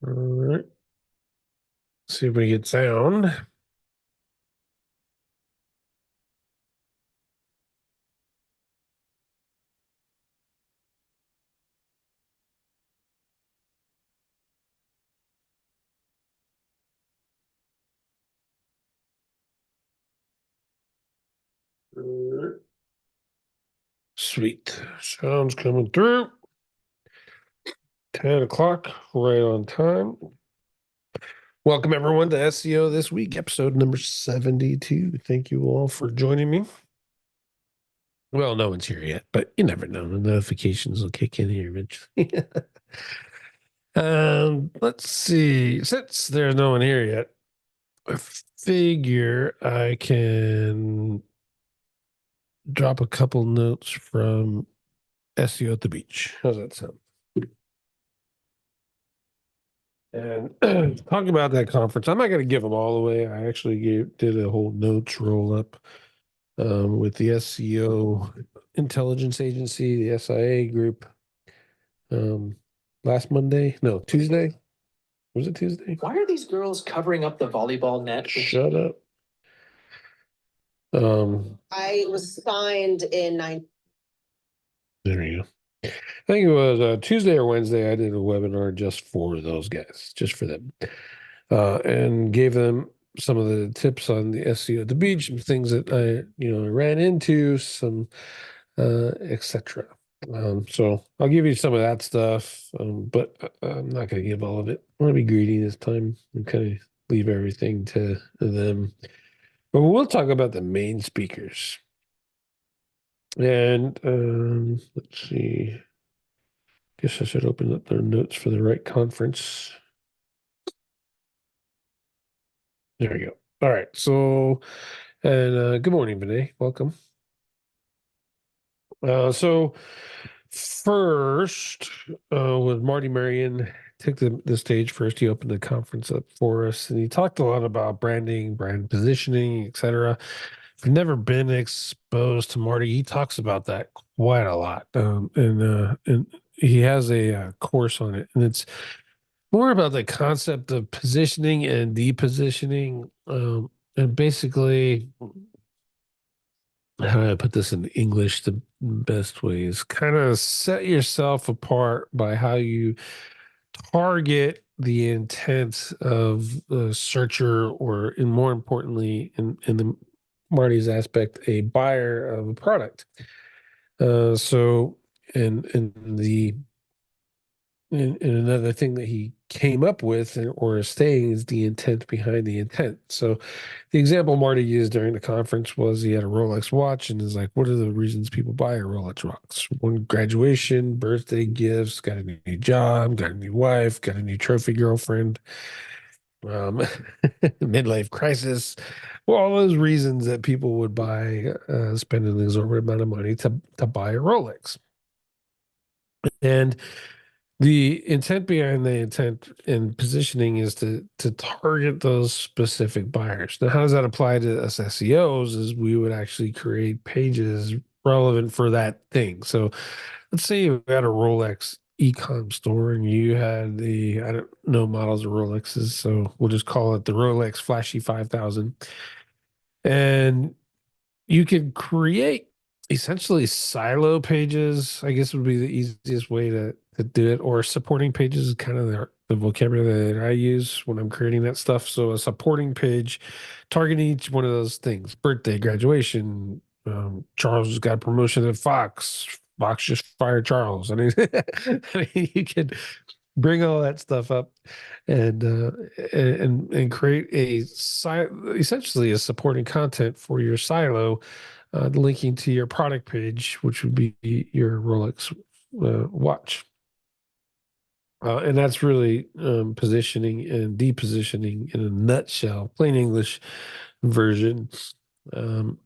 All right. See if we get sound. All right. Sweet. Sound's coming through. 10 o'clock, right on time. Welcome everyone to SEO This Week, episode number 72. Thank you all for joining me. Well, no one's here yet, but you never know. The notifications will kick in here eventually. Let's see. Since there's no one here yet, I figure I can drop a couple notes from SEO at the beach. How's that sound? And talking about that conference, I'm not going to give them all away. I actually did a whole notes roll up with the SEO intelligence agency, the SIA group, um, last Monday. No, Tuesday. Was it Tuesday? Why are these girls covering up the volleyball net? Shut up. I was signed in There you go. I think it was Tuesday or Wednesday. I did a webinar just for those guys, just for them, and gave them some of the tips on the SEO at the beach, some things that I ran into, some etc. So I'll give you some of that stuff, but I'm not going to give all of it. I want to be greedy this time and kind of leave everything to them. But we'll talk about the main speakers. And let's see. Guess I should open up their notes for the right conference. There we go. All right. So, and good morning, Vinay. Welcome. So first, with Marty Marion took the stage first. He opened the conference up for us, and he talked a lot about branding, brand positioning, etc. If you've never been exposed to Marty, he talks about that quite a lot, and he has a course on it, and it's more about the concept of positioning and depositioning, and basically how do I put this in English the best way is kind of set yourself apart by how you target the intent of the searcher, or, and more importantly, in the Marty's aspect, a buyer of a product. So, and the and another thing that he came up with or is saying is the intent behind the intent. So the example Marty used during the conference was he had a Rolex watch and is like, what are the reasons people buy a Rolex watch? One, graduation, birthday gifts, got a new job, got a new wife, got a new trophy girlfriend, midlife crisis. Well, all those reasons that people would buy, spend an exorbitant amount of money to buy a Rolex. And the intent behind the intent and positioning is to target those specific buyers. Now, how does that apply to us SEOs? Is we would actually create pages relevant for that thing. So let's say you had a Rolex e-com store and you had I don't know models of Rolexes, so we'll just call it the Rolex Flashy 5000. And you could create essentially silo pages, I guess would be the easiest way to do it, or supporting pages is kind of the vocabulary that I use when I'm creating that stuff. So a supporting page targeting each one of those things: birthday, graduation, Charles got a promotion at Fox. Fox just fired Charles. I mean, I mean, you could bring all that stuff up and create essentially a supporting content for your silo, linking to your product page, which would be your Rolex watch. And that's really positioning and depositioning in a nutshell, plain English version. Um,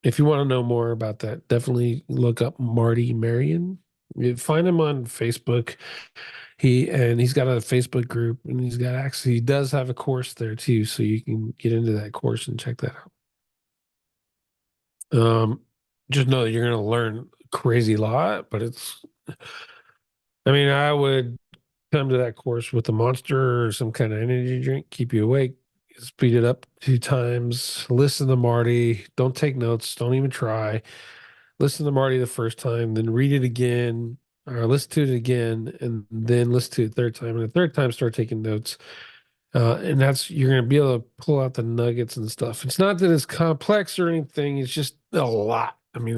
if you want to know more about that, definitely look up Marty Marion. You find him on Facebook. He's got a Facebook group, and he does have a course there too, so you can get into that course and check that out. Just know that you're going to learn a crazy lot, but I mean, I would come to that course with a Monster or some kind of energy drink, keep you awake, speed it up 2 times, listen to Marty, don't take notes, don't even try. Listen to Marty the first time, then read it again, or listen to it again, and then listen to it third time. And the third time, start taking notes. And that's you're going to be able to pull out the nuggets and stuff. It's not that it's complex or anything. It's just a lot. I mean,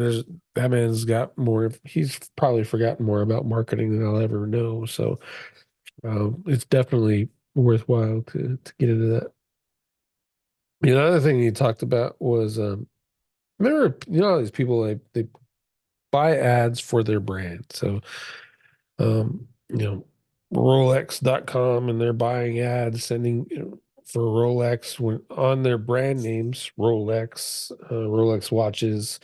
that man's got more. He's probably forgotten more about marketing than I'll ever know. So it's definitely worthwhile to get into that. The other thing he talked about was remember all these people they buy ads for their brand. So Rolex.com, and they're buying ads sending for Rolex when on their brand names, Rolex watches.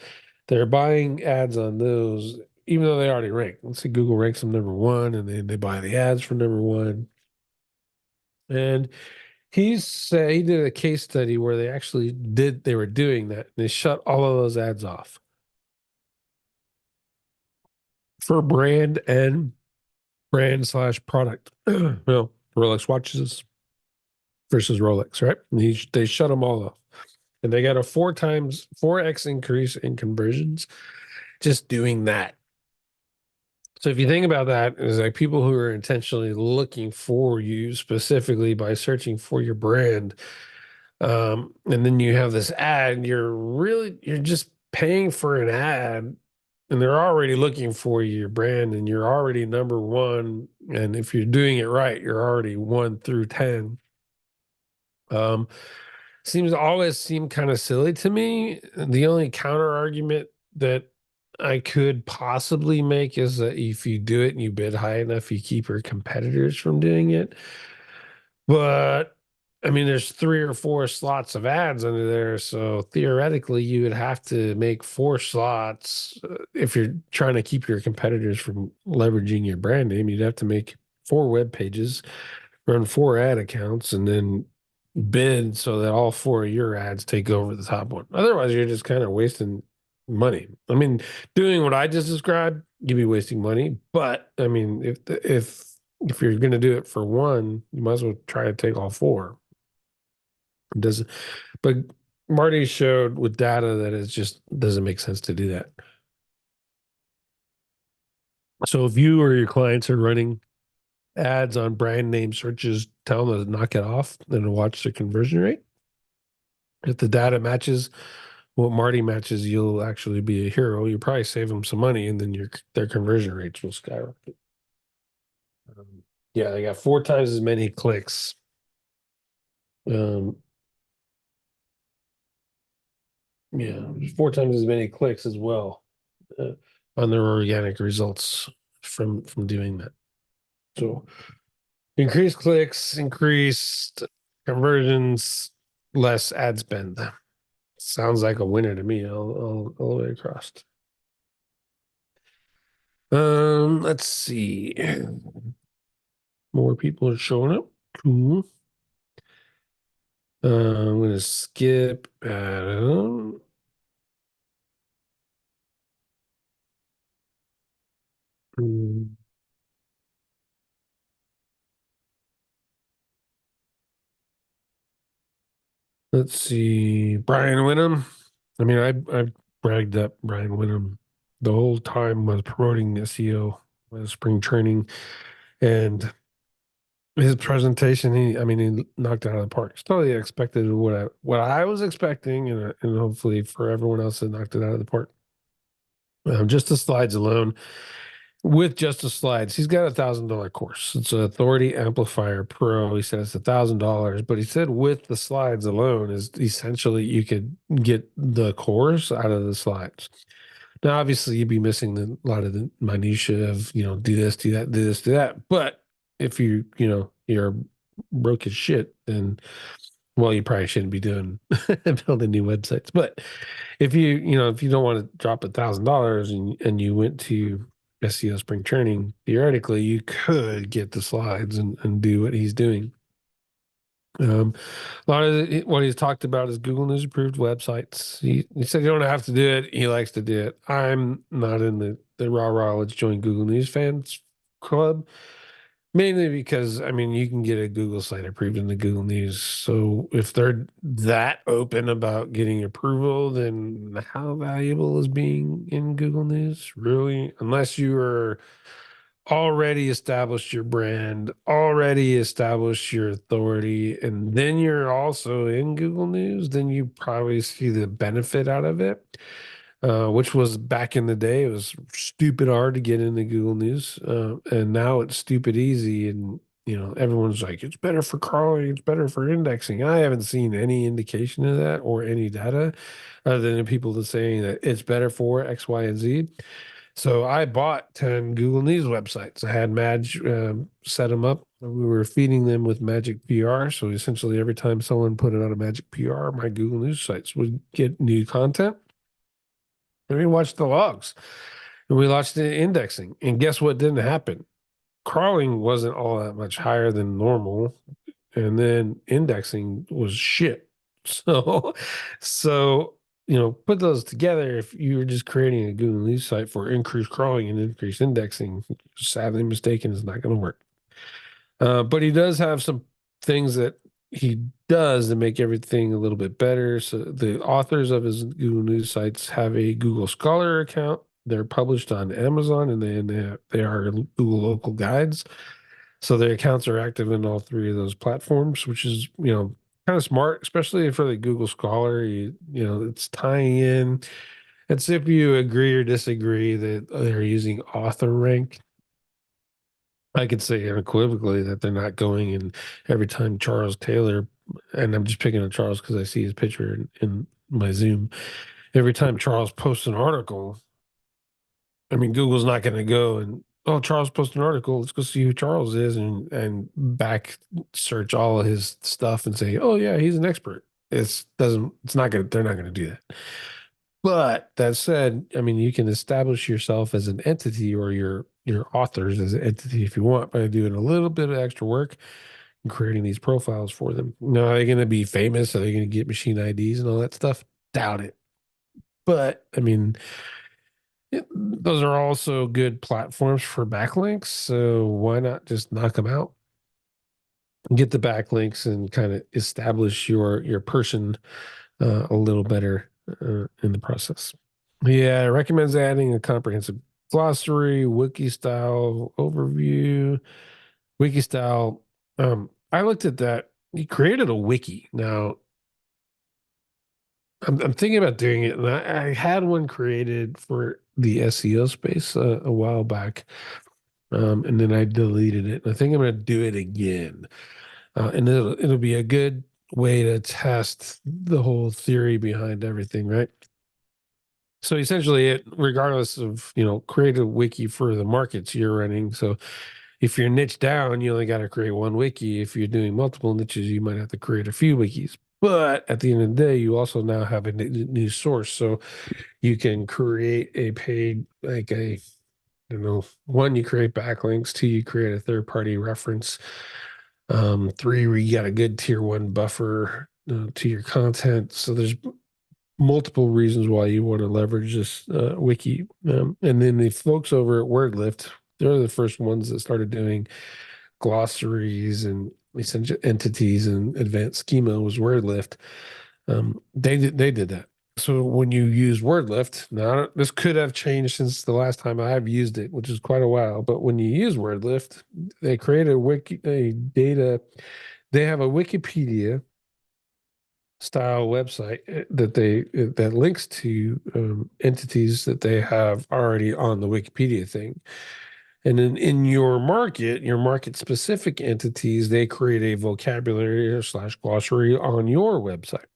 They're buying ads on those, even though they already rank. Let's say Google ranks them number one, and then they buy the ads for number one. And he did a case study where they were doing that. And they shut all of those ads off for brand slash product. Well, Rolex watches versus Rolex, right? And they shut them all off. And they got a 4x increase in conversions just doing that. So if you think about that, it's like people who are intentionally looking for you specifically by searching for your brand, and then you have this ad, you're just paying for an ad, and they're already looking for your brand, and you're already number one. And if you're doing it right, you're already 1 through 10. Um, Seems always seem kind of silly to me. The only counter argument that I could possibly make is that if you do it and you bid high enough, you keep your competitors from doing it. But I mean, there's 3 or 4 slots of ads under there. So theoretically, you would have to make 4 slots. If you're trying to keep your competitors from leveraging your brand name, you'd have to make 4 web pages, run 4 ad accounts, and then bid so that all 4 of your ads take over the top one. Otherwise, you're just kind of wasting money. I mean, doing what I just described, you'd be wasting money. But I mean, if you're going to do it for one, you might as well try to take all 4. It doesn't. But Marty showed with data that it just doesn't make sense to do that. So if you or your clients are running ads on brand name searches, tell them to knock it off and watch the conversion rate. If the data matches what Marty matches, you'll actually be a hero. You probably save them some money, and then their conversion rates will skyrocket. Yeah, they got 4 times as many clicks. Yeah, 4 times as many clicks as well on their organic results from doing that. So increased clicks, increased conversions, less ad spend. Sounds like a winner to me all the way across. Let's see. More people are showing up. Cool. I'm gonna skip Adam. Let's see. Brian Winham. I mean, I bragged up Brian Winham the whole time I was promoting SEO, spring training, and his presentation. He knocked it out of the park. It's totally expected what I was expecting, and hopefully for everyone else, it knocked it out of the park. Just the slides alone. With just the slides, he's got $1,000 course. It's an Authority Amplifier Pro. He said it's $1,000, but he said with the slides alone is essentially you could get the course out of the slides. Now, obviously, you'd be missing a lot of the minutia of do this, do that, do this, do that. But if you're broke as shit, then well, you probably shouldn't be doing building new websites. But if you don't want to drop $1,000 and you went to SEO spring training, theoretically you could get the slides and do what he's doing. A lot of what he's talked about is Google News approved websites. He said you don't have to do it. He likes to do it. I'm not in the rah let's join Google News fans club. Mainly because, I mean, you can get a Google site approved in the Google News. So if they're that open about getting approval, then how valuable is being in Google News? Really? Unless you are already established your brand, already established your authority, and then you're also in Google News, then you probably see the benefit out of it. Which was back in the day, it was stupid hard to get into Google News, and now it's stupid easy. And everyone's like, it's better for crawling, it's better for indexing. I haven't seen any indication of that or any data, other than the people that saying that it's better for X, Y, and Z. So I bought 10 Google News websites. I had Madge set them up. We were feeding them with Magic PR. So essentially, every time someone put it on a Magic PR, my Google News sites would get new content. And we watched the logs and we watched the indexing. And guess what didn't happen? Crawling wasn't all that much higher than normal. And then indexing was shit. So, put those together. If you were just creating a Google News site for increased crawling and increased indexing, sadly mistaken, is not going to work. But he does have some things that he does to make everything a little bit better. So the authors of his Google News sites have a Google Scholar account. They're published on Amazon, and they are Google local guides. So their accounts are active in all three of those platforms, which is kind of smart, especially for the Google Scholar. It's tying in. It's if you agree or disagree that they're using author rank. I could say unequivocally that they're not going and every time Charles Taylor, and I'm just picking on Charles because I see his picture in my Zoom. Every time Charles posts an article, I mean, Google's not going to go and, oh, Charles posted an article. Let's go see who Charles is and back search all of his stuff and say, oh yeah, he's an expert. It's not gonna, they're not going to do that. But that said, I mean, you can establish yourself as an entity or your authors as an entity if you want by doing a little bit of extra work and creating these profiles for them. Now, are they going to be famous? Are they going to get machine IDs and all that stuff? Doubt it. But I mean, those are also good platforms for backlinks. So why not just knock them out? Get the backlinks and kind of establish your person a little better in the process. Yeah, it recommends adding a comprehensive glossary, wiki style overview, wiki style. I looked at that. He created a wiki. Now, I'm thinking about doing it, and I had one created for the SEO space a while back, and then I deleted it. I think I'm going to do it again, and it'll be a good way to test the whole theory behind everything, right? So essentially, regardless of create a wiki for the markets you're running. So if you're niche down, you only got to create one wiki. If you're doing multiple niches, you might have to create a few wikis. But at the end of the day, you also now have a new source, so you can create a paid like a one, you create backlinks. Two, you create a third party reference. Three, where you got a good tier one buffer to your content. So there's multiple reasons why you want to leverage this wiki. And then the folks over at WordLift, they're the first ones that started doing glossaries and essential entities and advanced schema was WordLift. They did that. So when you use WordLift, now this could have changed since the last time I've used it, which is quite a while. But when you use WordLift, they create a data. They have a Wikipedia style website that links to entities that they have already on the Wikipedia thing. And then in your market specific entities, they create a vocabulary or slash glossary on your website.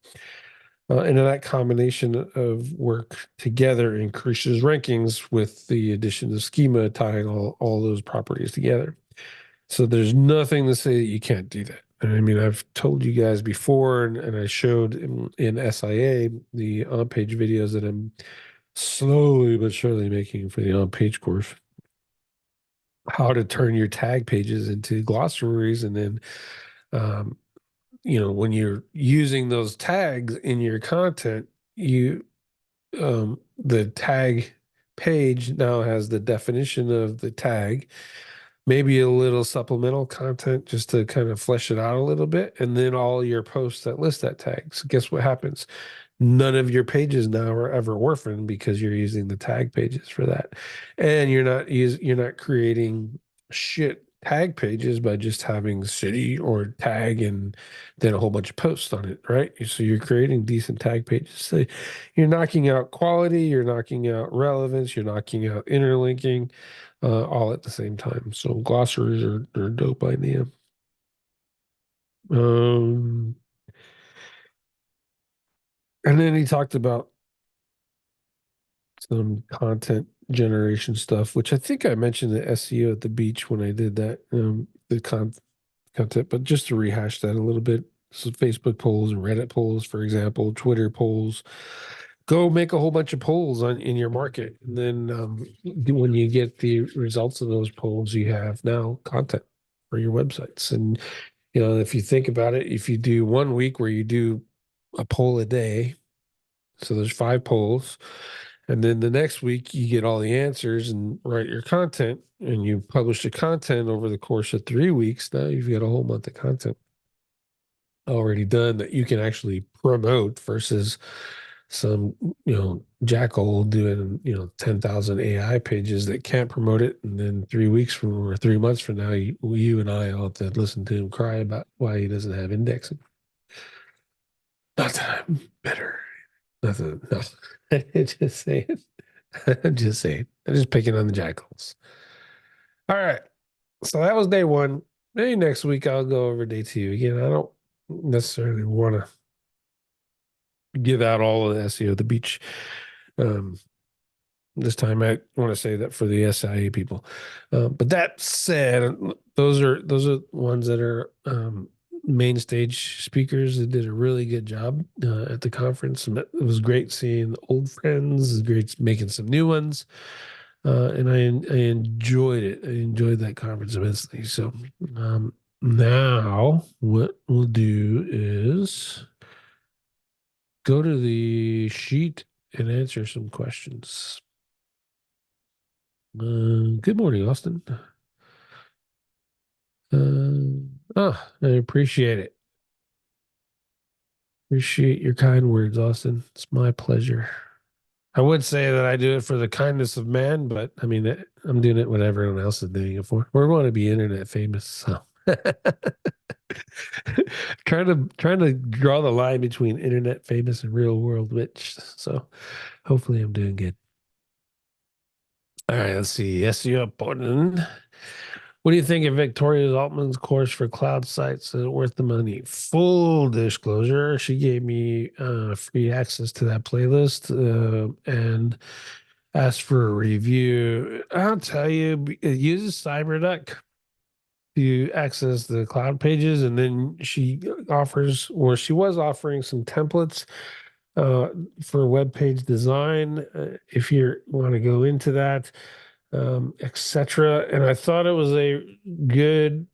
And that combination of work together increases rankings with the addition of schema tying all those properties together. So there's nothing to say that you can't do that. And I mean, I've told you guys before, and I showed in SIA the on-page videos that I'm slowly but surely making for the on-page course, how to turn your tag pages into glossaries. And then, when you're using those tags in your content, the tag page now has the definition of the tag. maybe a little supplemental content just to kind of flesh it out a little bit, and then all your posts that list that tag. So guess what happens? None of your pages now are ever orphaned because you're using the tag pages for that. And you're not creating shit tag pages by just having city or tag and then a whole bunch of posts on it, right? So you're creating decent tag pages. So you're knocking out quality, you're knocking out relevance, you're knocking out interlinking, all at the same time. So glossaries are a dope idea. Um, and then he talked about some content generation stuff, which I think I mentioned the SEO at the beach when I did that, content, but just to rehash that a little bit. So Facebook polls and Reddit polls, for example, Twitter polls. Go make a whole bunch of polls in your market. And then when you get the results of those polls, you have now content for your websites. And, if you think about it, if you do 1 week where you do a poll a day, so there's 5 polls, and then the next week you get all the answers and write your content, and you publish the content over the course of 3 weeks. Now you've got a whole month of content already done that you can actually promote versus some, jackal doing, 10,000 AI pages that can't promote it. And then 3 weeks from or 3 months from now, you and I all have to listen to him cry about why he doesn't have indexing. Not that I'm better. Nothing. No. Just saying. I'm just saying. I'm just picking on the jackals. All right. So that was day one. Maybe next week I'll go over day two. Again, I don't necessarily want to give out all of the SEO the beach. Um, this time I want to say that for the SIA people. But that said, those are ones that are main stage speakers that did a really good job at the conference. And it was great seeing old friends. It was great making some new ones. And I enjoyed it. I enjoyed that conference immensely. So now what we'll do is go to the sheet and answer some questions. Good morning, Austin. I appreciate it. Appreciate your kind words, Austin. It's my pleasure. I would say that I do it for the kindness of man, but I mean, I'm doing it what everyone else is doing it for. We want to be internet famous, so trying to draw the line between internet famous and real world rich. So hopefully, I'm doing good. All right, let's see. SEO important. What do you think of Victoria Altman's course for cloud sites? Is it worth the money? Full disclosure, she gave me free access to that playlist and asked for a review. I'll tell you, it uses CyberDuck to access the cloud pages, and then she was offering some templates uh, for web page design if you want to go into that, etc. And I thought it was a good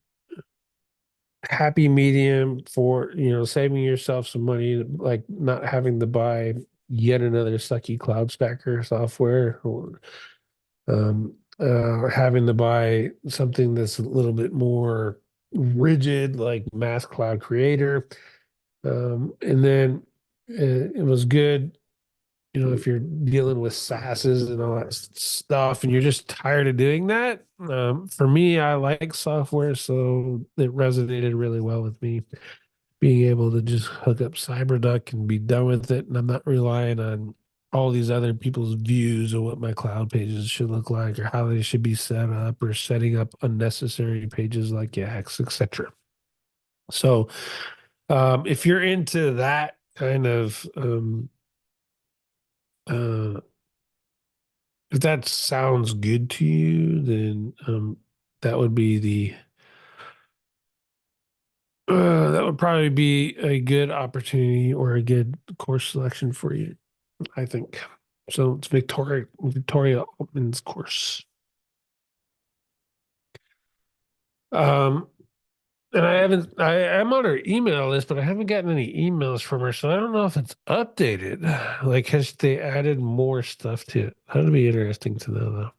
happy medium for saving yourself some money, like not having to buy yet another sucky cloud stacker software, or having to buy something that's a little bit more rigid like Mass Cloud Creator. And then it was good, if you're dealing with SaaSes and all that stuff and you're just tired of doing that. For me, I like software, so it resonated really well with me being able to just hook up CyberDuck and be done with it. And I'm not relying on all these other people's views of what my cloud pages should look like or how they should be set up or setting up unnecessary pages like Yaks, etc. So if you're into that kind of uh, if that sounds good to you, then that would be that would probably be a good opportunity or a good course selection for you, I think. So it's Victoria Altman's course. Um, and I'm on her email list, but I haven't gotten any emails from her, so I don't know if it's updated. Like, has they added more stuff to it? That'd be interesting to know,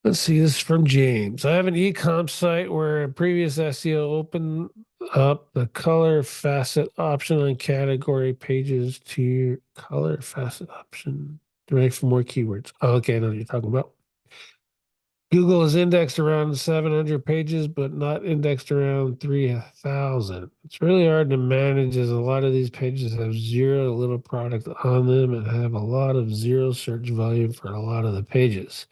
though. Let's see, this is from James. I have an e-com site where a previous SEO opened up the color facet option on category pages to your color facet option to rank for more keywords. Oh, okay, I know what you're talking about. Google is indexed around 700 pages, but not indexed around 3,000. It's really hard to manage as a lot of these pages have zero to little product on them and have a lot of zero search volume for a lot of the pages.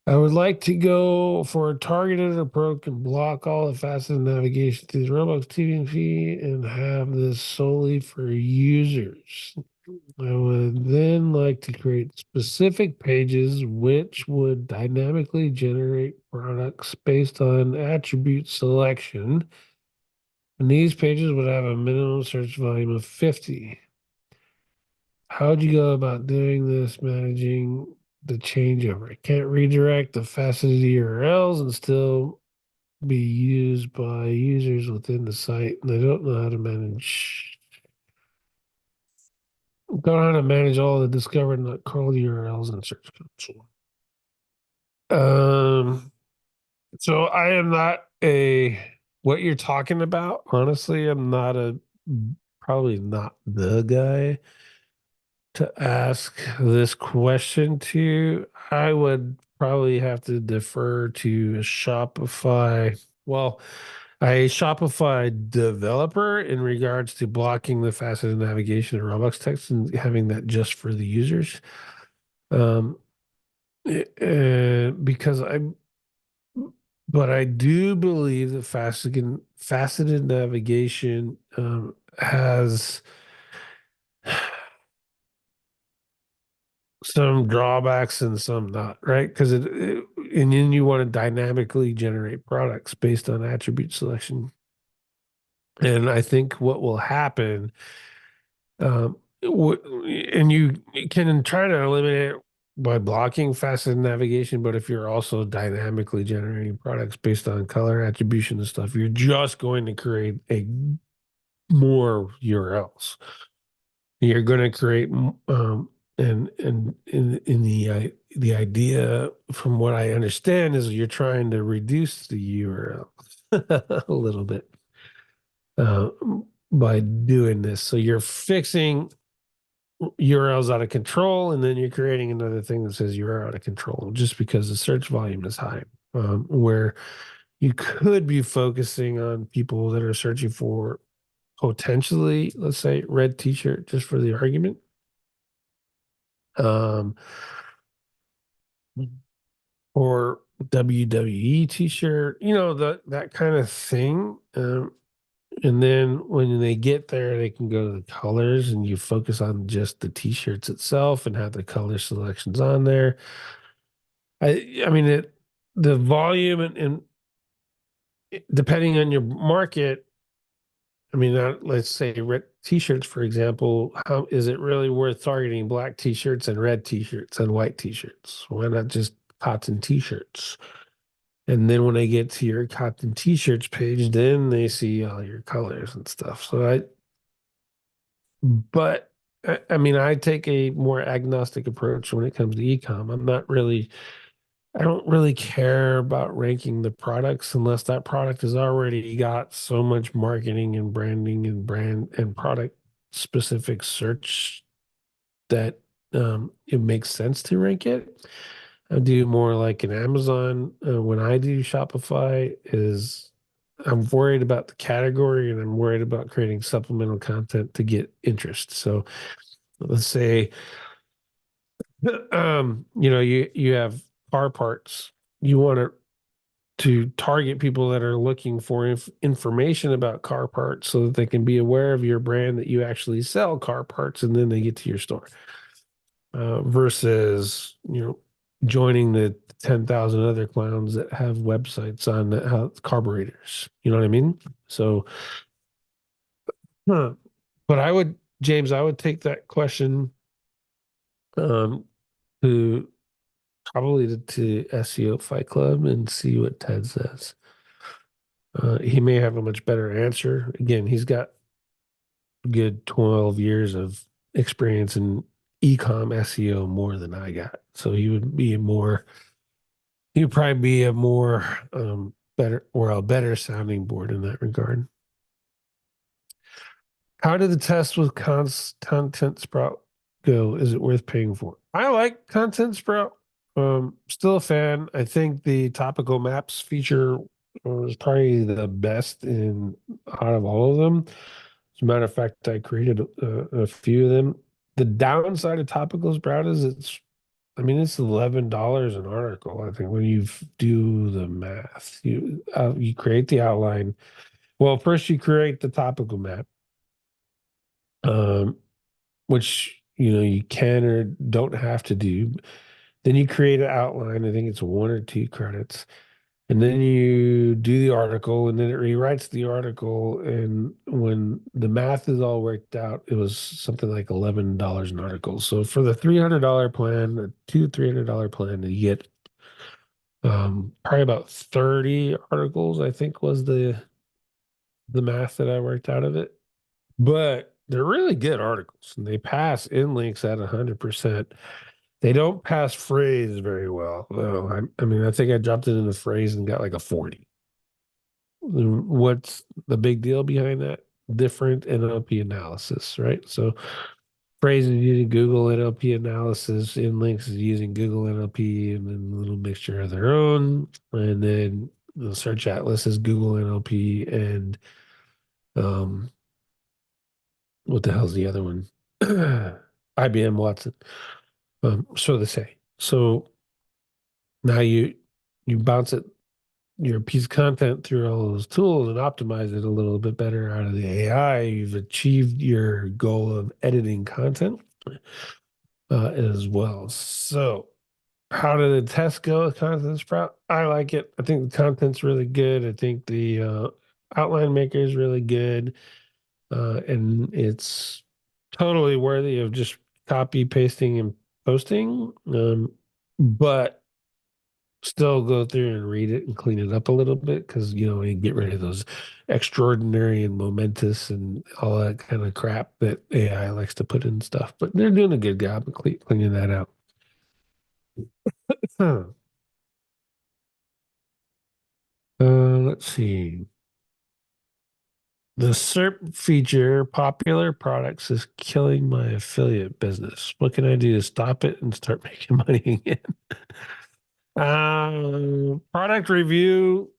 I would like to go for a targeted approach and block all the faceted navigation through the Roblox TV and have this solely for users. I would then like to create specific pages which would dynamically generate products based on attribute selection. And these pages would have a minimum search volume of 50. How would you go about doing this, managing the changeover? I can't redirect the faceted URLs and still be used by users within the site. And I don't know how to manage all the discovered and not crawled URLs in Search Console. So I am not what you're talking about. Honestly, I'm not probably not the guy to ask this question to. I would probably have to defer to a Shopify. Well, a Shopify developer in regards to blocking the faceted navigation of Roblox text and having that just for the users. Um, because but I do believe that faceted navigation has some drawbacks and some not, right? Because and then you want to dynamically generate products based on attribute selection. And I think what will happen, and you can try to eliminate it by blocking faceted navigation, but if you're also dynamically generating products based on color attribution and stuff, you're just going to create more URLs. You're going to create and in the idea from what I understand is you're trying to reduce the URL a little bit uh, by doing this. So you're fixing URLs out of control, and then you're creating another thing that says you're out of control just because the search volume is high. Where you could be focusing on people that are searching for potentially, let's say, red t-shirt, just for the argument. Um, or WWE t-shirt, that kind of thing. And then when they get there, they can go to the colors and you focus on just the t-shirts itself and have the color selections on there. I mean, the volume and depending on your market, I mean, let's say red t-shirts, for example, how is it really worth targeting black t-shirts and red t-shirts and white t-shirts? Why not just cotton t-shirts? And then when they get to your cotton t-shirts page, then they see all your colors and stuff. But I mean, I take a more agnostic approach when it comes to e-com. I don't really care about ranking the products unless that product has already got so much marketing and branding and brand and product specific search that it makes sense to rank it. I do more like an Amazon. When I do Shopify, is I'm worried about the category and I'm worried about creating supplemental content to get interest. So let's say, you have car parts. You want to target people that are looking for information about car parts so that they can be aware of your brand that you actually sell car parts and then they get to your store. Versus joining the 10,000 other clowns that have websites on how carburetors. You know what I mean? So, huh. But James, I would take that question um, to probably to SEO Fight Club and see what Ted says. He may have a much better answer. Again, he's got a good 12 years of experience in ecom SEO more than I got. So he would be more You'd probably be a more a better sounding board in that regard. How did the test with Content Sprout go? Is it worth paying for? I like Content Sprout. Still a fan. I think the topical maps feature was probably the best in out of all of them. As a matter of fact, I created a few of them. The downside of topical Sprout is it's $11 an article. I think when you do the math, you create the outline. Well, first you create the topical map, um, which you can or don't have to do. Then you create an outline. I think it's 1 or 2 credits, and then you do the article, and then it rewrites the article. And when the math is all worked out, it was something like $11 an article. So for the $300 plan, a $300 plan, you get probably about 30 articles, I think was the math that I worked out of it. But they're really good articles and they pass in links at 100%. They don't pass phrase very well, though. I think I dropped it in the phrase and got like a 40. What's the big deal behind that? Different NLP analysis, right? So phrase is using Google NLP analysis, in links is using Google NLP, and then a little mixture of their own. And then the search atlas is Google NLP, and um, what the hell's the other one? IBM Watson. So they say. So now you bounce it your piece of content through all those tools and optimize it a little bit better out of the AI. You've achieved your goal of editing content as well. So how did the test go with Content Sprout? I like it. I think the content's really good. I think the outline maker is really good. And it's totally worthy of just copy, pasting, and posting. But still go through and read it and clean it up a little bit because you get rid of those extraordinary and momentous and all that kind of crap that AI likes to put in stuff. But they're doing a good job of cleaning that out. Huh. Let's see. The SERP feature, popular products, is killing my affiliate business. What can I do to stop it and start making money again? Product review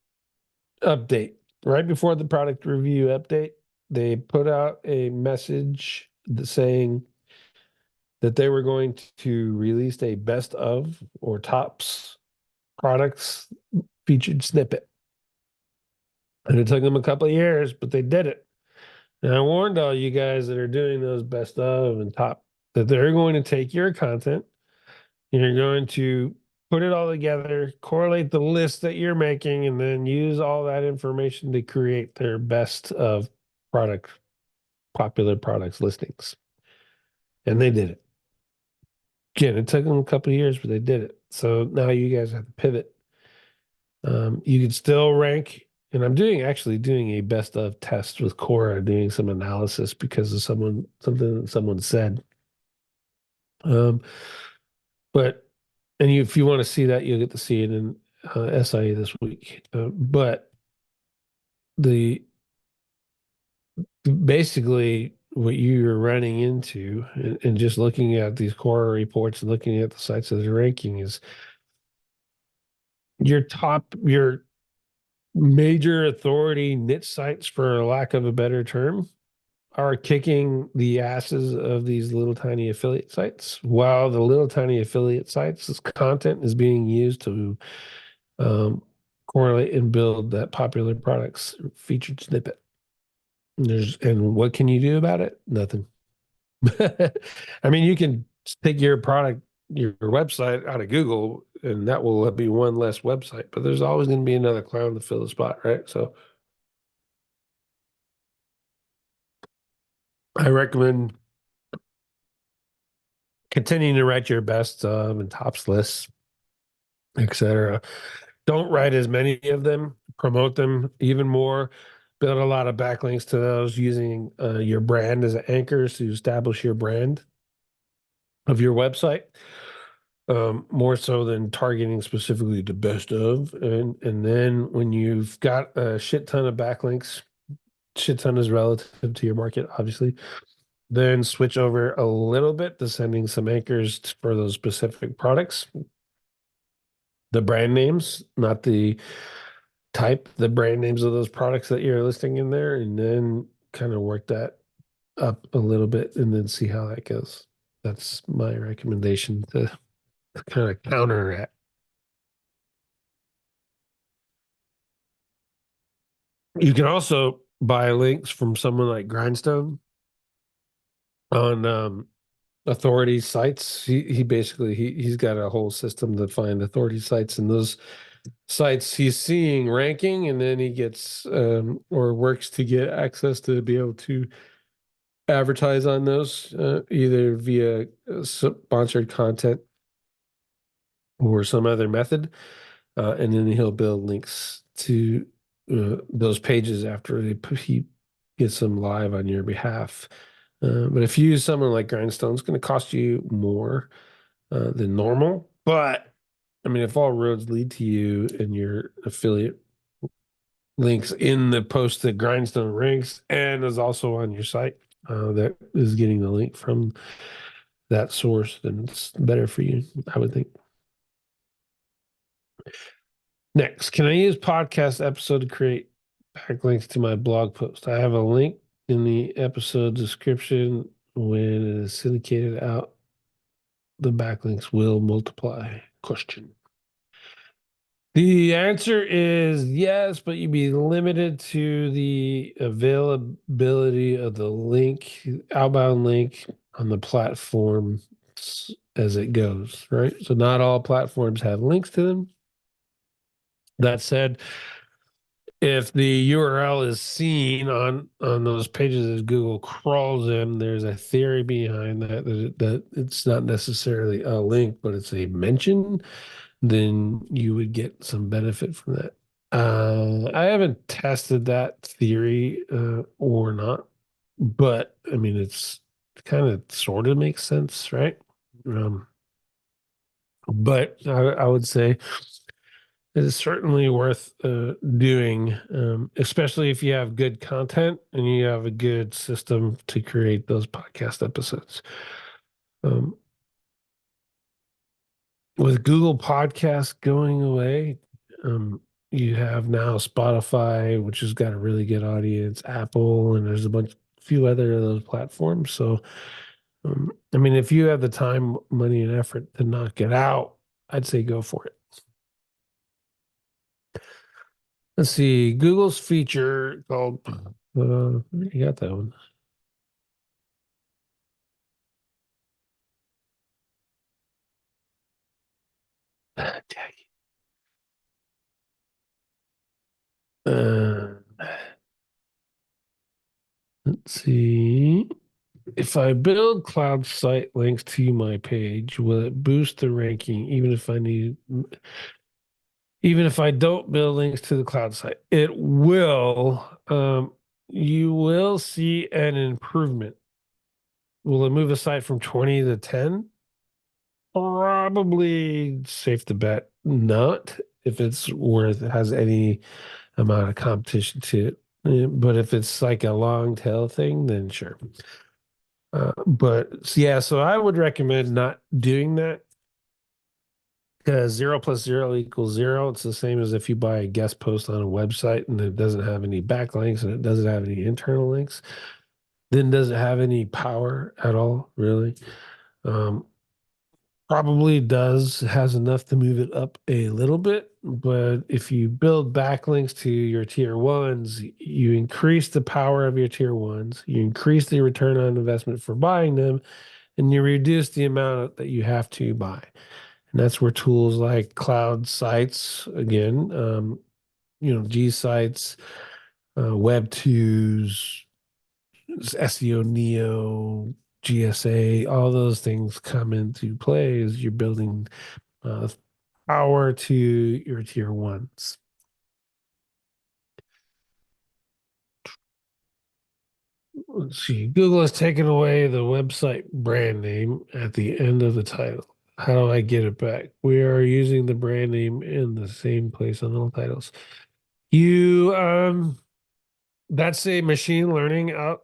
update. Right before the product review update, they put out a message saying that they were going to release a best of or tops products featured snippet. And it took them a couple of years, but they did it. And I warned all you guys that are doing those best of and top that they're going to take your content and you're going to put it all together, correlate the list that you're making, and then use all that information to create their best of product, popular products listings. And they did it. Again, it took them a couple of years, but they did it. So now you guys have to pivot. You can still rank, and I'm actually doing a best of test with Cora, doing some analysis because of something that someone said. But if you want to see that, you'll get to see it in SIE this week. But the basically what you're running into and just looking at these Cora reports and looking at the sites that are ranking is your major authority niche sites, for lack of a better term, are kicking the asses of these little tiny affiliate sites, while the little tiny affiliate sites' content is being used to correlate and build that popular products featured snippet. And what can you do about it? Nothing. You can take your product, your website out of Google, and that will be one less website, but there's always going to be another clown to fill the spot, right? So I recommend continuing to write your best and tops lists, etc. Don't write as many of them, promote them even more, build a lot of backlinks to those using your brand as an anchor to establish your brand of your website. more so than targeting specifically the best of. And then when you've got a shit ton of backlinks, shit ton is relative to your market, obviously, then switch over a little bit to sending some anchors for those specific products. The brand names, not the type, the brand names of those products that you're listing in there, and then kind of work that up a little bit and then see how that goes. That's my recommendation to kind of counter that. You can also buy links from someone like Grindstone on authority sites. He basically he's got a whole system to find authority sites, and those sites he's seeing ranking, and then he gets or works to get access to be able to advertise on those either via sponsored content or some other method, and then he'll build links to those pages after he gets them live on your behalf. But if you use someone like Grindstone, it's going to cost you more than normal. But I mean, if all roads lead to you and your affiliate links in the post that Grindstone ranks and is also on your site that is getting the link from that source, then it's better for you, I would think. Next, can I use podcast episode to create backlinks to my blog post? I have a link in the episode description. When it is syndicated out, the backlinks will multiply. Question. The answer is yes, but you'd be limited to the availability of the link, outbound link on the platform as it goes, right? So not all platforms have links to them. That said, if the URL is seen on those pages as Google crawls them, there's a theory behind that it's not necessarily a link, but it's a mention, then you would get some benefit from that. I haven't tested that theory or not, but I mean it's kind of sort of makes sense, right? Um, but I would say it is certainly worth doing, especially if you have good content and you have a good system to create those podcast episodes. Um, with Google Podcasts going away, you have now Spotify, which has got a really good audience, Apple, and there's few other of those platforms. So, I mean, if you have the time, money, and effort to knock it out, I'd say go for it. Let's see, Google's feature called, you got that one. Uh, let's see. If I build cloud site links to my page, will it boost the ranking even if I don't build links to the cloud site? It will. You will see an improvement. Will it move the site from 20 to 10? Probably safe to bet not if it's worth has any amount of competition to it. But if it's like a long tail thing, then sure. But yeah, so I would recommend not doing that because 0 + 0 = 0. It's the same as if you buy a guest post on a website and it doesn't have any backlinks and it doesn't have any internal links, then does it have any power at all, really? Um, Probably has enough to move it up a little bit, but if you build backlinks to your tier ones, you increase the power of your tier ones, you increase the return on investment for buying them, and you reduce the amount that you have to buy. And that's where tools like cloud sites, again, G sites, Web2s, SEO Neo, GSA, all those things come into play as you're building power to your tier ones. Let's see. Google has taken away the website brand name at the end of the title. How do I get it back? We are using the brand name in the same place on all titles. You that's a machine learning out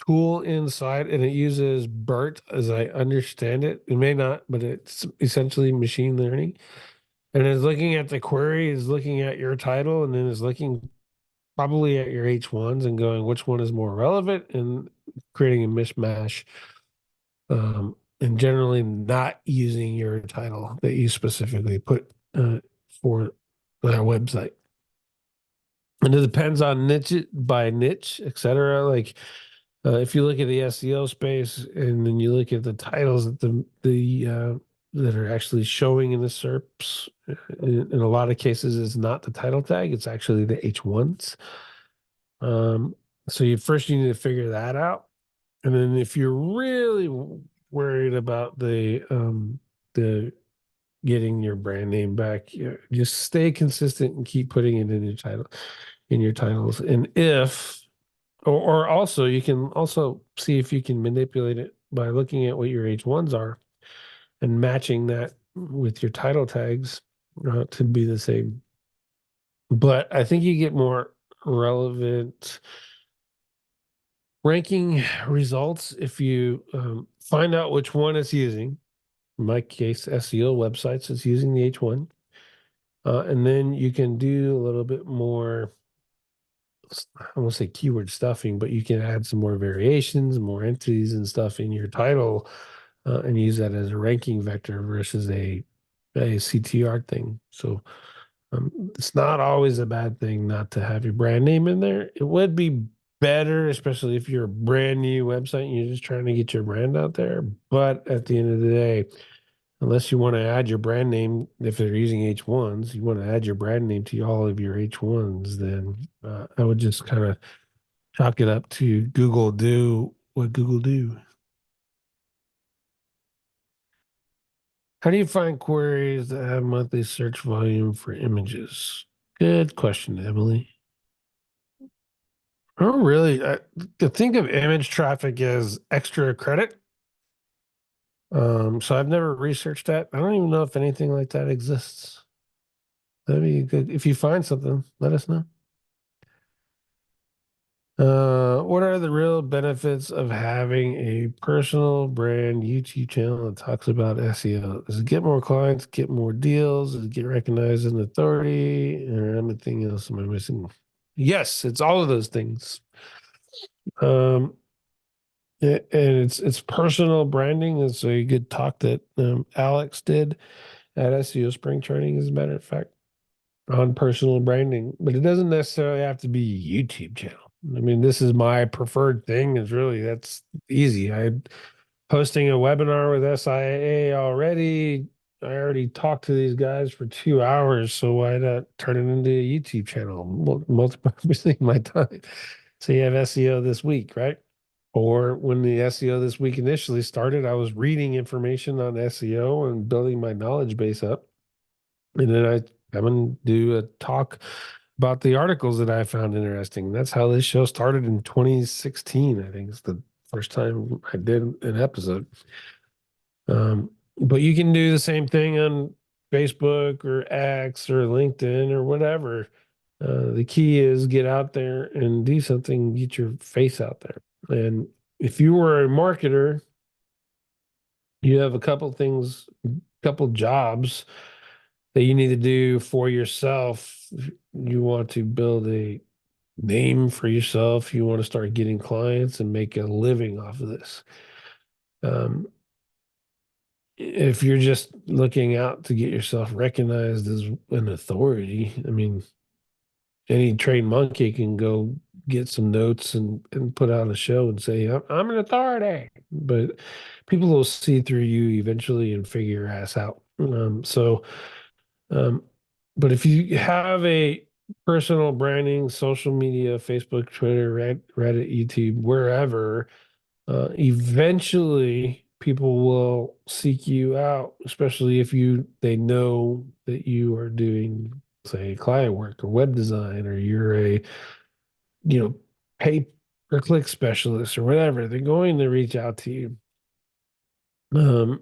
tool inside, and it uses BERT as I understand it. It may not, but it's essentially machine learning. And it's looking at the query, is looking at your title, and then is looking probably at your H1s and going which one is more relevant and creating a mishmash. And generally not using your title that you specifically put for their website. And it depends on niche by niche, etc. Like if you look at the SEO space and then you look at the titles that that are actually showing in the SERPs, in a lot of cases, it's not the title tag; it's actually the H1s. Um, so you need to figure that out, and then if you're really worried about the getting your brand name back, just stay consistent and keep putting it in your title, in your titles. And if or also you can also see if you can manipulate it by looking at what your H1s are and matching that with your title tags to be the same. But I think you get more relevant ranking results if you find out which one it's using. In my case, SEO websites is using the H1. And then you can do a little bit more, I won't say keyword stuffing, but you can add some more variations, more entities and stuff in your title and use that as a ranking vector versus a CTR thing. So it's not always a bad thing not to have your brand name in there. It would be better, especially if you're a brand new website and you're just trying to get your brand out there. But at the end of the day, unless you want to add your brand name, if they're using H1s, you want to add your brand name to all of your H1s, then I would just kind of chalk it up to Google do what Google do. How do you find queries that have monthly search volume for images? Good question, Emily. Oh, really? To think of image traffic as extra credit. So I've never researched that. I don't even know if anything like that exists. That'd be good. If you find something, let us know. What are the real benefits of having a personal brand YouTube channel that talks about SEO? Does it get more clients, get more deals, does it get recognized as an authority, or anything else am I missing? Yes, it's all of those things. Um, and it's personal branding. It's a good talk that Alex did at SEO Spring Training, as a matter of fact, on personal branding. But it doesn't necessarily have to be a YouTube channel. I mean, this is my preferred thing. Is really that's easy. I'm hosting a webinar with SIA already. I already talked to these guys for 2 hours, so why not turn it into a YouTube channel? Multi-purposing my time. So you have SEO this week, right? Or when the SEO this week initially started, I was reading information on SEO and building my knowledge base up. And then I come and do a talk about the articles that I found interesting. That's how this show started in 2016. I think it's the first time I did an episode. But you can do the same thing on Facebook or X or LinkedIn or whatever. The key is get out there and do something, get your face out there. And if you were a marketer, you have a couple things, couple jobs that you need to do for yourself. You want to build a name for yourself. You want to start getting clients and make a living off of this. Um, if you're just looking out to get yourself recognized as an authority, I mean, any trained monkey can go get some notes and put out a show and say, I'm an authority. But people will see through you eventually and figure your ass out. Um, but if you have a personal branding, social media, Facebook, Twitter, Reddit, YouTube, wherever, eventually people will seek you out, especially if they know that you are doing, say, client work or web design, or you're a, you know, pay per click specialist or whatever. They're going to reach out to you. Um,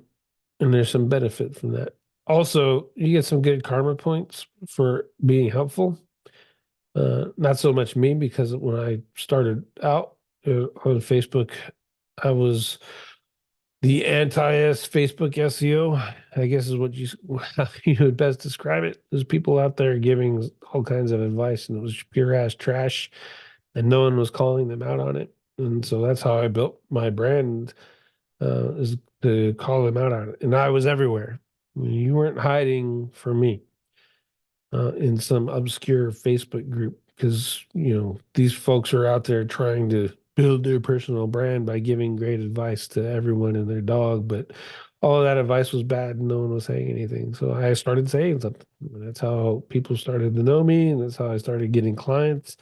and there's some benefit from that. Also, you get some good karma points for being helpful. Not so much me, because when I started out on Facebook, I was the anti-S Facebook SEO, I guess is what you how you would best describe it. There's people out there giving all kinds of advice, and it was pure ass trash, and no one was calling them out on it. And so that's how I built my brand, is to call them out on it. And I was everywhere. You weren't hiding from me in some obscure Facebook group, because these folks are out there trying to build their personal brand by giving great advice to everyone and their dog, but all of that advice was bad and no one was saying anything. So I started saying something. And that's how people started to know me, and that's how I started getting clients,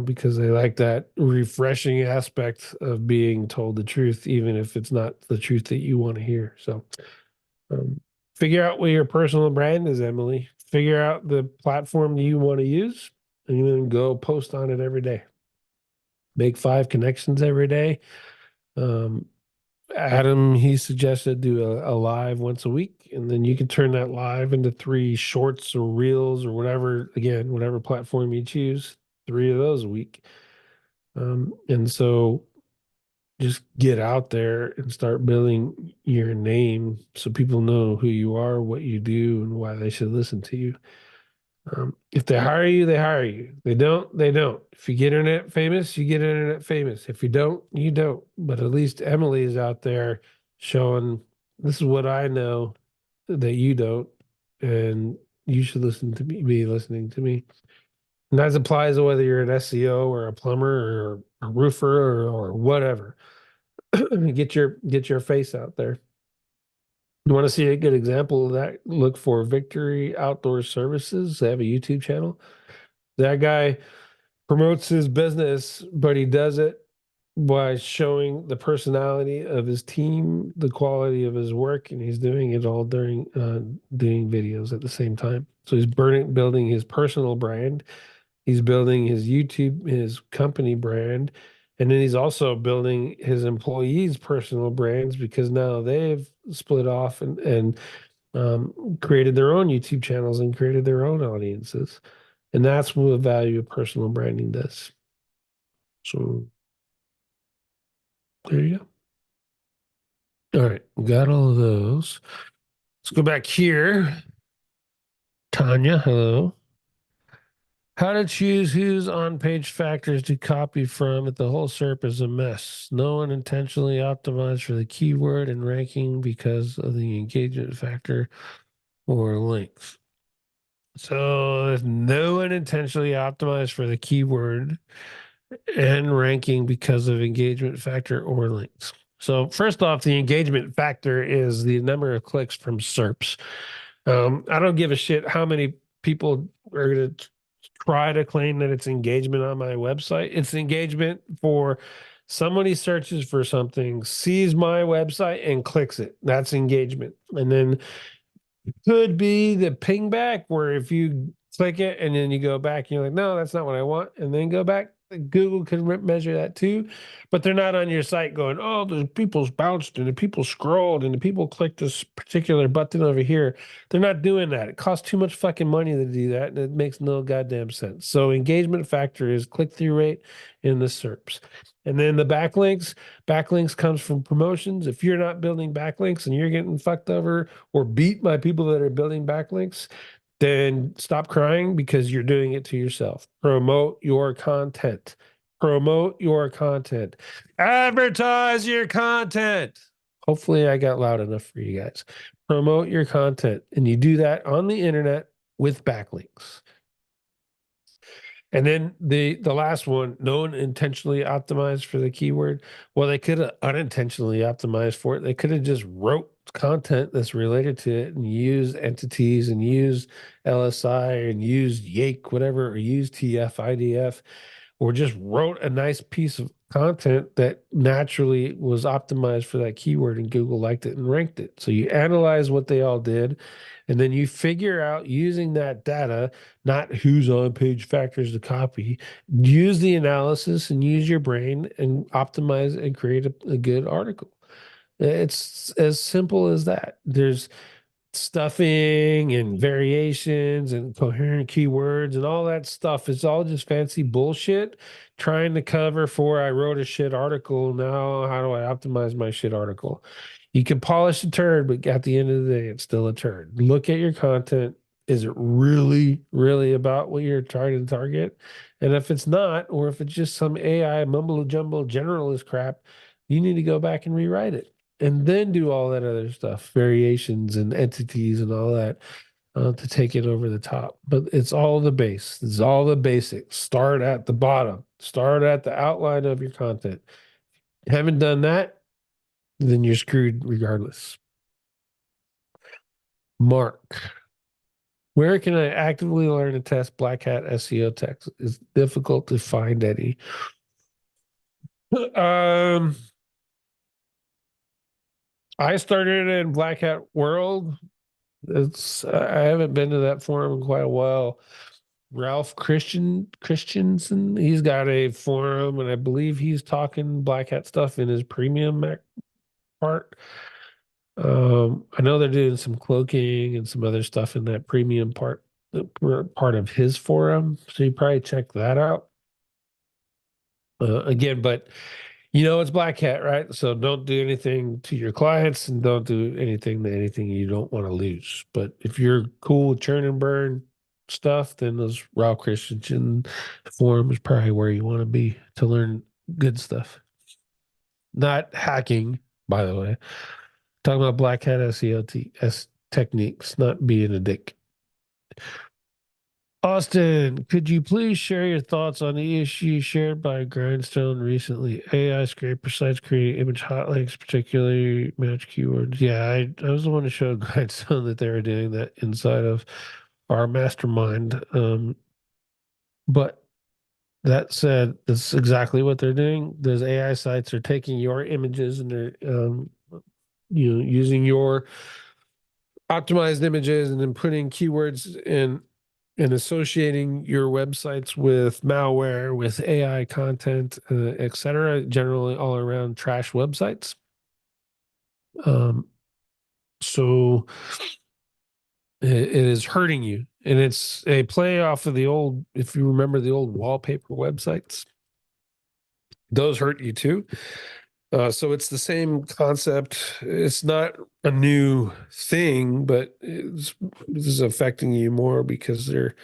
because they like that refreshing aspect of being told the truth, even if it's not the truth that you want to hear. So um, figure out what your personal brand is, Emily. Figure out the platform you want to use, and then go post on it every day. Make 5 connections every day. Um, Adam, he suggested do a live once a week, and then you can turn that live into 3 shorts or reels or whatever, again, whatever platform you choose, 3 of those a week. And so just get out there and start building your name so people know who you are, what you do, and why they should listen to you. If they hire you, they hire you. They don't, they don't. If you get internet famous, you get internet famous. If you don't, you don't. But at least Emily is out there showing this is what I know that you don't, and you should listen to me, be listening to me. And that applies to whether you're an SEO or a plumber or a roofer or whatever. Get your face out there. You want to see a good example of that? Look for Victory Outdoor Services. They have a YouTube channel. That guy promotes his business, but he does it by showing the personality of his team, the quality of his work, and he's doing it all during doing videos at the same time. So he's building his personal brand. He's building his YouTube, his company brand, and then he's also building his employees' personal brands, because now they've split off and created their own YouTube channels and created their own audiences. And that's what the value of personal branding does. So there you go. All right, got all of those. Let's go back here. Tanya, hello. How to choose whose on-page factors to copy from if the whole SERP is a mess. No one intentionally optimized for the keyword and ranking because of the engagement factor or links. So if no one intentionally optimized for the keyword and ranking because of engagement factor or links. So first off, the engagement factor is the number of clicks from SERPs. I don't give a shit how many people are going to try to claim that it's engagement on my website. It's engagement for somebody searches for something, sees my website, and clicks it. That's engagement. And then could be the ping back, where if you click it and then you go back, you're like, no, that's not what I want, and then go back. Google can measure that too, but they're not on your site going, oh, the people's bounced and the people scrolled and the people clicked this particular button over here. They're not doing that. It costs too much fucking money to do that, and it makes no goddamn sense. So engagement factor is click-through rate in the SERPs. And then the backlinks comes from promotions. If you're not building backlinks and you're getting fucked over or beat by people that are building backlinks, then stop crying, because you're doing it to yourself. Promote your content. Promote your content. Advertise your content. Hopefully, I got loud enough for you guys. Promote your content. And you do that on the internet with backlinks. And then the last one, no one intentionally optimized for the keyword. Well, they could have unintentionally optimized for it. They could have just wrote content that's related to it and used entities and used LSI and used Yake, whatever, or used TF, IDF, or just wrote a nice piece of content that naturally was optimized for that keyword, and Google liked it and ranked it. So you analyze what they all did, and then you figure out, using that data, not who's on page factors to copy, use the analysis and use your brain and optimize and create a good article. It's as simple as that. There's stuffing and variations and coherent keywords and all that stuff. It's all just fancy bullshit trying to cover for I wrote a shit article. Now, how do I optimize my shit article? You can polish a turd, but at the end of the day, it's still a turd. Look at your content. Is it really, really about what you're trying to target? And if it's not, or if it's just some AI mumble jumble generalist crap, you need to go back and rewrite it and then do all that other stuff, variations and entities and all that to take it over the top. But it's all the base. It's all the basics. Start at the bottom. Start at the outline of your content. Haven't done that, then you're screwed regardless. Mark, where can I actively learn to test Black Hat SEO text? It's difficult to find any. um, I started in Black Hat World. It's I haven't been to that forum in quite a while. Ralph Christensen, he's got a forum, and I believe he's talking Black Hat stuff in his premium part. I know they're doing some cloaking and some other stuff in that premium part of his forum, so you probably check that out. Again, but it's Black Hat, right? So don't do anything to your clients and don't do anything you don't want to lose. But if you're cool with churn and burn stuff, then those Ralph Christensen forum is probably where you want to be to learn good stuff. Not hacking, by the way. Talking about Black Hat SEO techniques, not being a dick. Austin, could you please share your thoughts on the issue shared by Grindstone recently? AI scraper sites creating image hot links, particularly match keywords. Yeah, I was the one to show Grindstone that they were doing that inside of our mastermind. But that said, that's exactly what they're doing. Those AI sites are taking your images and they're using your optimized images and then putting keywords in and associating your websites with malware, with AI content, etc., generally all around trash websites. So it is hurting you. And it's a play off of the old, if you remember the old wallpaper websites, those hurt you too. So it's the same concept. It's not a new thing, but this is affecting you more because they're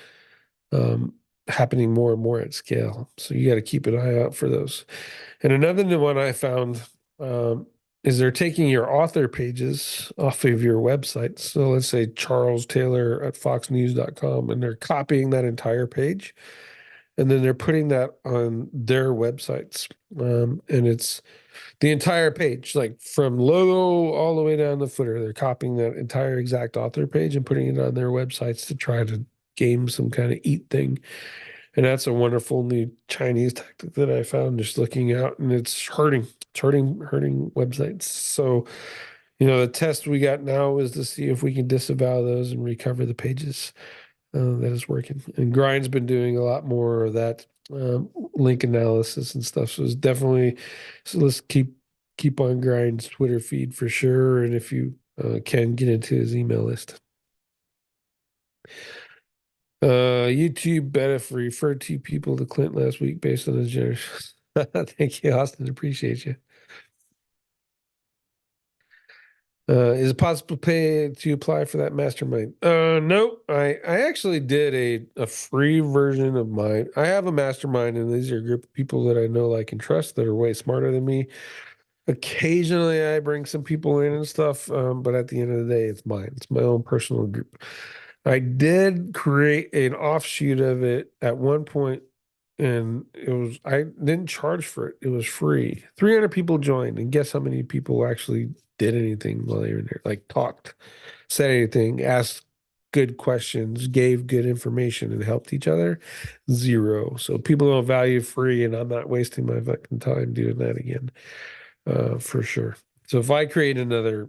um, happening more and more at scale. So you got to keep an eye out for those. And another new one I found is they're taking your author pages off of your website. So let's say Charles Taylor at foxnews.com, and they're copying that entire page. And then they're putting that on their websites. And it's the entire page, like from logo all the way down the footer. They're copying that entire exact author page and putting it on their websites to try to game some kind of eat thing. And that's a wonderful new Chinese tactic that I found just looking out, and it's hurting. It's hurting websites. So, the test we got now is to see if we can disavow those and recover the pages. That is working. And Grind's been doing a lot more of that link analysis and stuff. So it's definitely, so let's keep on Grind's Twitter feed for sure. And if you can get into his email list. YouTube benefit referred two people to Clint last week based on his generous. Thank you, Austin. Appreciate you. Is it possible to pay to apply for that mastermind? No, I actually did a free version of mine. I have a mastermind, and these are a group of people that I know, like, and trust that are way smarter than me. Occasionally, I bring some people in and stuff, but at the end of the day, it's mine. It's my own personal group. I did create an offshoot of it at one point, and I didn't charge for it. It was free. 300 people joined, and guess how many people actually did anything while they were there? Like talked, said anything, asked good questions, gave good information, and helped each other? Zero. So people don't value free, and I'm not wasting my fucking time doing that again, for sure. So if I create another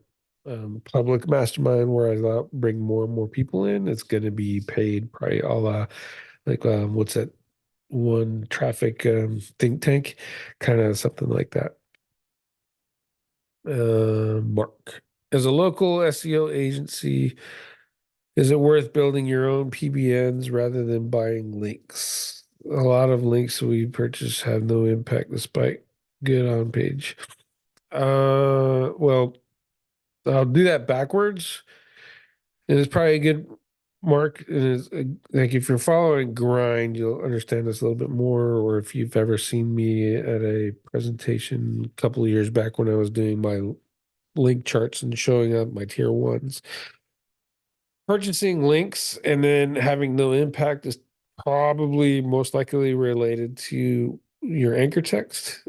public mastermind where I bring more and more people in, it's going to be paid, probably a la like what's that one traffic think tank, kind of something like that. Mark. As a local SEO agency, is it worth building your own PBNs rather than buying links? A lot of links we purchase have no impact despite good on page. Well, I'll do that backwards. And it's probably a good mark. And it's like if you're following Grind, you'll understand this a little bit more. Or if you've ever seen me at a presentation a couple of years back when I was doing my link charts and showing up my tier ones, purchasing links and then having no impact is probably most likely related to your anchor text.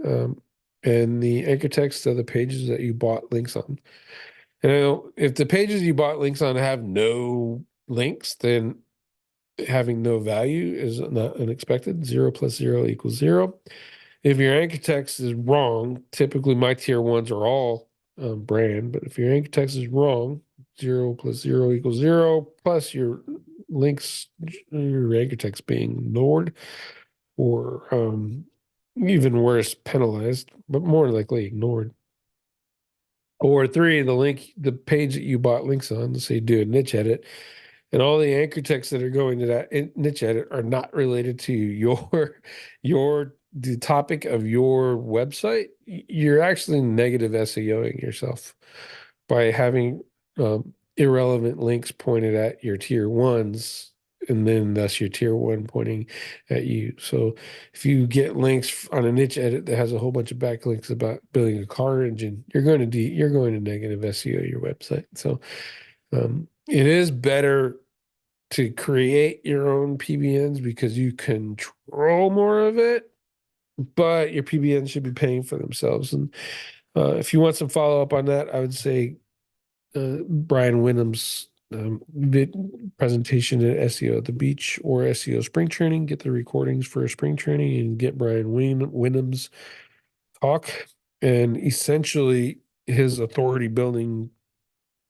And the anchor text are the pages that you bought links on. And if the pages you bought links on have no links, then having no value is not unexpected. 0 + 0 = 0. If your anchor text is wrong, typically my tier ones are all brand, but if your anchor text is wrong, 0 + 0 = 0, plus your links, your anchor text being ignored or even worse, penalized, but more likely ignored. Or three, the page that you bought links on, say do a niche edit, and all the anchor texts that are going to that niche edit are not related to the topic of your website. You're actually negative SEOing yourself by having irrelevant links pointed at your tier ones, and then that's your tier one pointing at you. So if you get links on a niche edit that has a whole bunch of backlinks about building a car engine, you're going to negative SEO your website. So it is better to create your own PBNs because you control more of it, but your PBNs should be paying for themselves. And if you want some follow up on that, I would say Brian Wyndham's presentation at SEO at the Beach or SEO Spring Training. Get the recordings for spring training and get Brian Wyndham's talk. And essentially, his authority building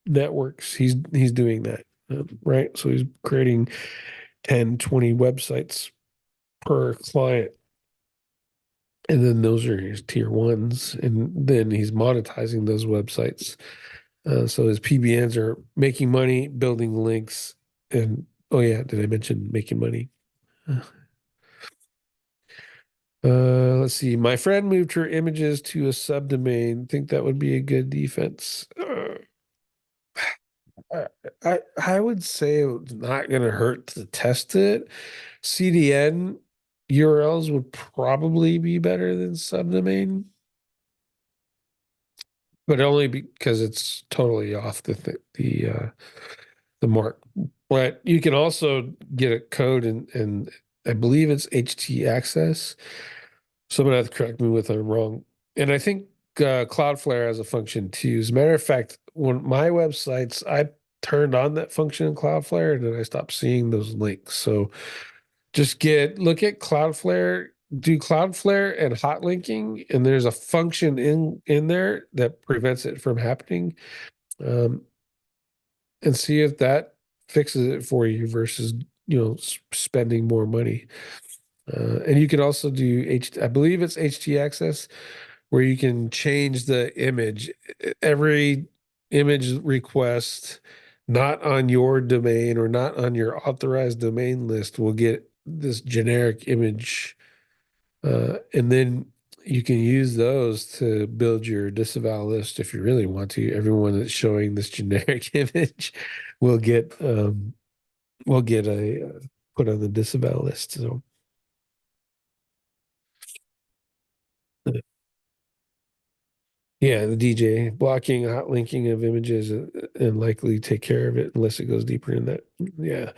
networks, he's doing that, right? So he's creating 10, 20 websites per client. And then those are his tier ones. And then he's monetizing those websites. So his PBNs are making money, building links, and oh yeah, did I mention making money? Let's see. My friend moved her images to a subdomain. Think that would be a good defense. I would say it's not going to hurt to test it. CDN URLs would probably be better than subdomain, but only because it's totally off the mark. But you can also get a code and I believe it's HT access. Someone has to correct me if I'm wrong. And I think Cloudflare has a function too. As a matter of fact, when my websites, I turned on that function in Cloudflare and then I stopped seeing those links. So just look at Cloudflare, do Cloudflare and hot linking, and there's a function in there that prevents it from happening. Um, and see if that fixes it for you versus spending more money. And you can also do I believe it's HT access, where you can change the image. Every image request not on your domain or not on your authorized domain list will get this generic image. And then you can use those to build your disavow list if you really want to. Everyone that's showing this generic image will get a put on the disavow list. So yeah, the DJ blocking hot linking of images and likely take care of it unless it goes deeper in that. Yeah,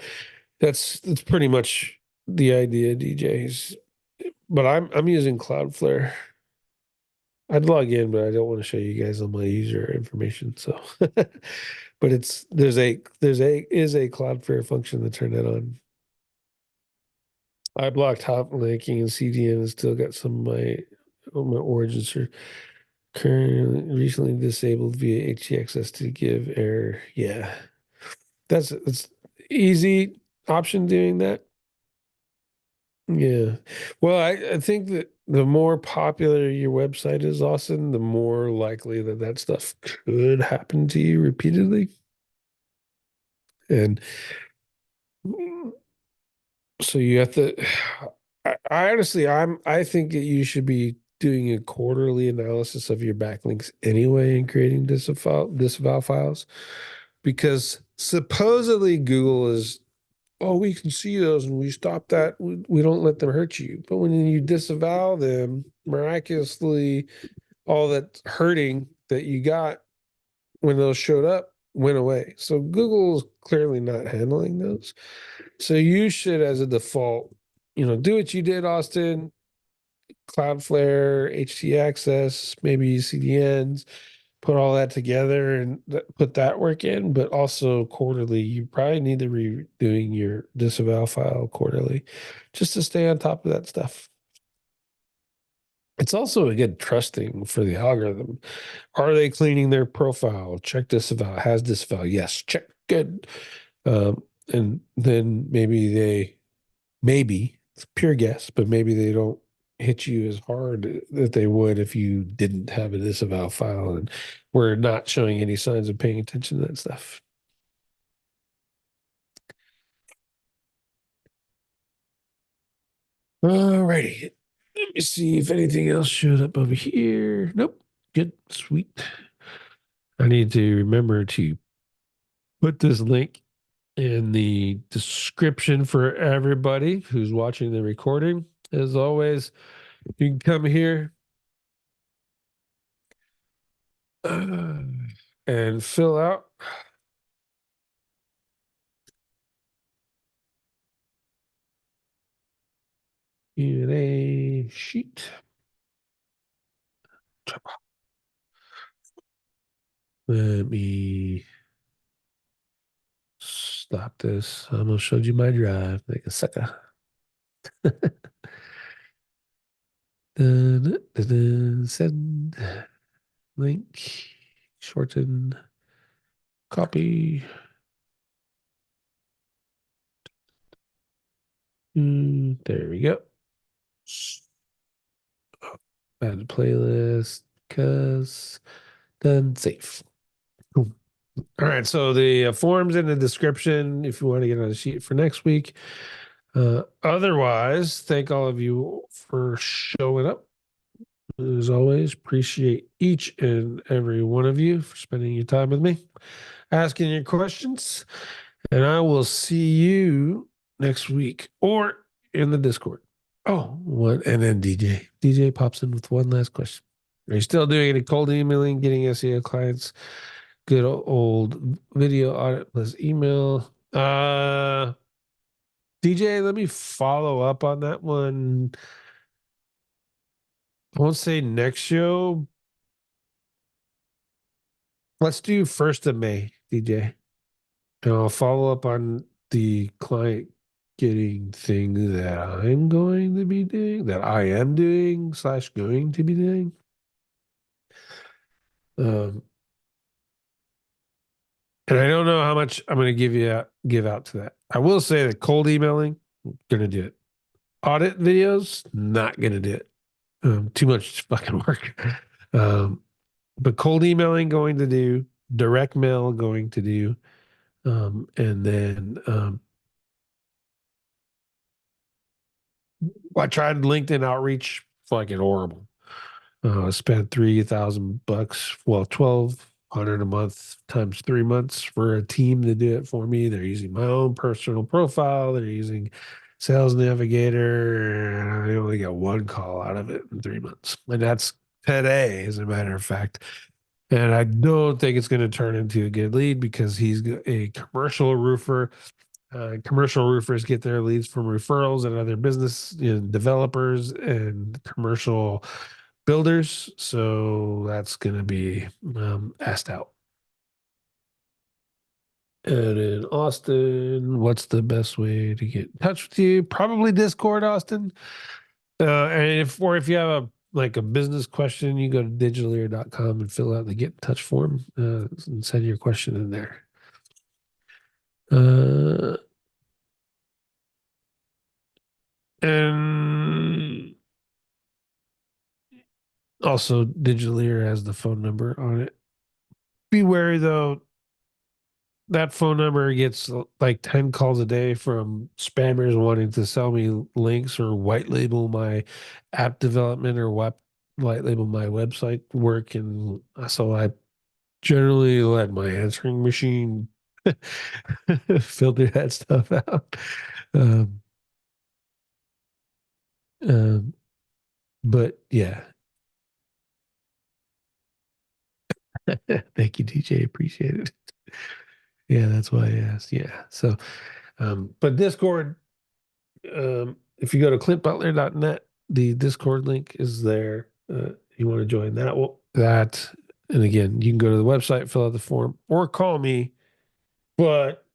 that's pretty much the idea, DJs. But I'm using Cloudflare. I'd log in, but I don't want to show you guys all my user information. So, but is a Cloudflare function to turn that on. I blocked hot linking and CDN and still got some of my origins are currently recently disabled via HTXS to give error. Yeah, it's easy option doing that. Yeah. Well, I think that the more popular your website is, Austin, the more likely that that stuff could happen to you repeatedly. And so you have to, I honestly, I think that you should be doing a quarterly analysis of your backlinks anyway and creating disavow files because supposedly Google is, oh, we can see those and we stop that. We don't let them hurt you. But when you disavow them, miraculously, all that hurting that you got when those showed up went away. So Google's clearly not handling those. So you should, as a default, do what you did, Austin, Cloudflare, HT Access, maybe CDNs, put all that together and put that work in. But also quarterly, you probably need to be doing your disavow file quarterly just to stay on top of that stuff. It's also a good trusting for the algorithm. Are they cleaning their profile? Check disavow. Has disavow? Yes. Check. Good. And then maybe it's pure guess, but maybe they don't hit you as hard that they would if you didn't have a disavow file and we're not showing any signs of paying attention to that stuff. Alrighty. Let me see if anything else showed up over here. Nope. Good. Sweet. I need to remember to put this link in the description for everybody who's watching the recording. As always, you can come here and fill out Q&A sheet. Let me stop this. I almost showed you my drive like a sucker. Dun, dun, dun, send link, shorten, copy. There we go. Add a playlist because done, save. Cool. All right, so the forms in the description if you want to get on a sheet for next week. Otherwise, thank all of you for showing up. As always, appreciate each and every one of you for spending your time with me, asking your questions, and I will see you next week or in the Discord. Oh, what? And then DJ pops in with one last question. Are you still doing any cold emailing, getting SEO clients? Good old video audit plus email. DJ, let me follow up on that one. I won't say next show. Let's do 1st of May, DJ. And I'll follow up on the client getting thing that I'm going to be doing, that I am doing / going to be doing. Um, and I don't know how much I'm going to give out to that. I will say that cold emailing, going to do it. Audit videos, not going to do it. Too much fucking work. But cold emailing going to do, direct mail going to do, and then I tried LinkedIn outreach, fucking horrible. I spent $3,000, well, 1,200 a month times 3 months for a team to do it for me. They're using my own personal profile. They're using Sales Navigator, and I only got one call out of it in 3 months, and that's today, as a matter of fact. And I don't think it's going to turn into a good lead because he's a commercial roofer. Commercial roofers get their leads from referrals and other business developers and commercial builders. So that's going to be asked out. And in Austin, what's the best way to get in touch with you? Probably Discord, Austin. And if you have a business question, you go to digitalear.com and fill out the get in touch form and send your question in there. And Also, Digitally has the phone number on it. Be wary though, that phone number gets like 10 calls a day from spammers wanting to sell me links or white label my app development or white label my website work. And so I generally let my answering machine filter that stuff out. Um, um, but yeah, thank you, DJ. Appreciate it. Yeah, that's why I asked. Yeah. So, but Discord, if you go to clintbutler.net, the Discord link is there. You want to join that? Well, that, and again, you can go to the website, fill out the form, or call me. But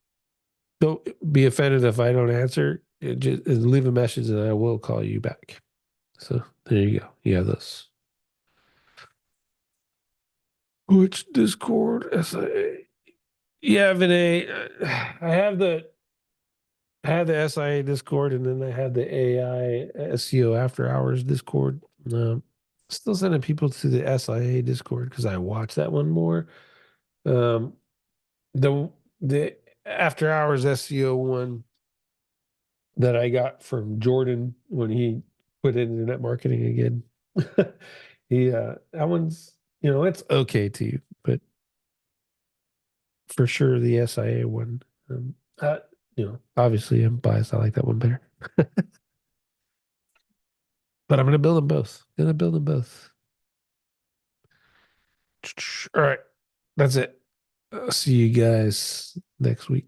don't be offended if I don't answer. Just leave a message, and I will call you back. So there you go. You have this. Which Discord? SIA. Yeah, Vinay. I have the SIA Discord, and then I have the AI SEO After Hours Discord. Still sending people to the SIA Discord because I watch that one more. Um, the After Hours SEO one that I got from Jordan when he put internet marketing again. That one's, it's okay too, but for sure the SIA one. Um, uh, obviously I'm biased. I like that one better. But I'm gonna build them both. Gonna build them both. All right, that's it. See you guys next week.